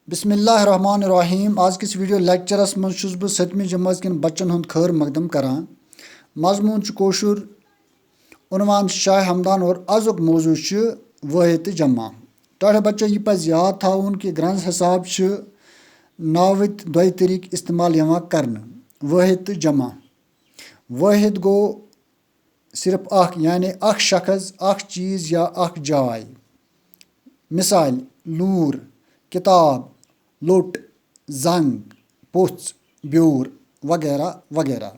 बिस्मिल्लाहिर्रहमानिर्रहीम। आज किस वीडियो लेक्चरस मं छुस बह 7वीं जमात किन बच्चन हुंद खैर मकदम करान। मजमून छु कोशुर, उनवान शाह हमदान और आजुक मौजू छु वाहिद तो जमा। तोड़े बच्चों यह पज याद थाउन कि ग्रंज हिसाब छु नावित दोय तरीक इस्तेमाल यवां करन, वाहिद तो जमा। वाहिद गो सिर्फ अख यानी अख शख्स, अख चीज या अख जाय। मिसाल लूर, किताब, लोट, जंग, पुछ, ब्यूर वगैरह वगैरह।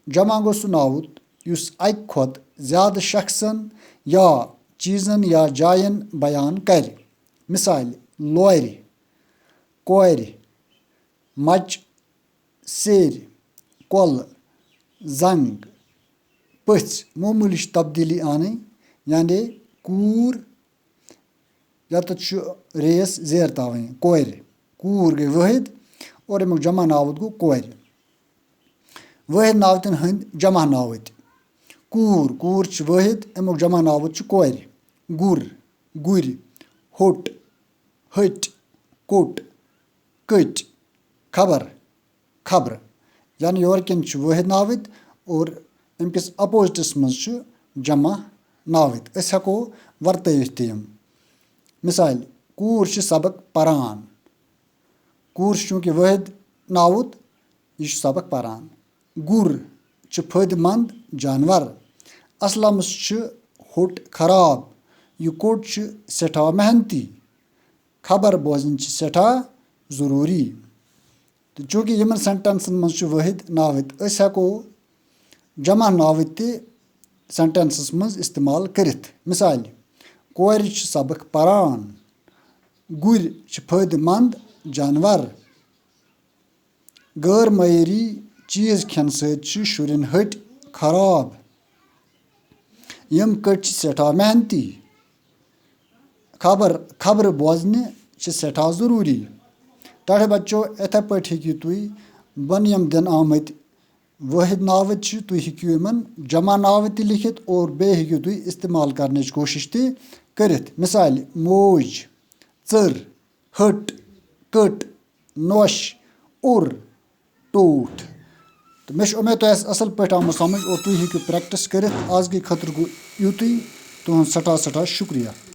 जमा गो सह नाउत युस अक खोत ज्यादा शख्सन या चीजन या जायन बयान कर। मिसाल लोर, कोर, मच, सेर, कोल, जंग, पछ मामूली तब्दीली आनी यानी कूर यत रेस जेर तावें कोर। कूर गई वाहिद और अमुक जमा नावत गो कोर। वाहिद नावतन हंद जमा नावत कूर, कूर च वाहिद, अमुक जमा नावत च कोर। गुर, गुर, होट, हट, कोट, कट, खबर, खबर। यानी योर किन वाहिद नावत और अमकिस अपोजिटस मज जमा नावत। अस हको वर्तवित तम। मिसाल कूर सबक परान, कूर चूंकि वाहिद नावत यह सबक परान। गुर फायदेमंद जानवर, असलमस होट खराब, यह कोट सठा मेहनती। खबर बोजन सठा जरूरी। तो चूंकि यमन सेंटेंसन मज वाहिद नावत, अस हको जमा नावत ते सेंटेंसस मज इस्तेमाल करित। मिसाल कोर सबक परान, गुर फायदेमंद जानवर। गैर मयरी चीज खन सत शुरन हट खराब। यम कट सठा मेहनती। खबर बोजन सठा जरूरी। तड़े बच्चों इथे पे हूँ तुम बन यम दिन आमत वाहिद नावत तुम हूँ इन जमा नावत लिखित और बे हूँ तुम इस्तेमाल करने कोशिश करित। मिसाल मोज, चर, हट, कट, नोश, उर, टूट। तो मे उम्मीद तो असल पे आमुत समझ और तुम हूँ प्रैक्टिस करित। आज के खतर गो यूत। तुहद सठा सठा शुक्रिया।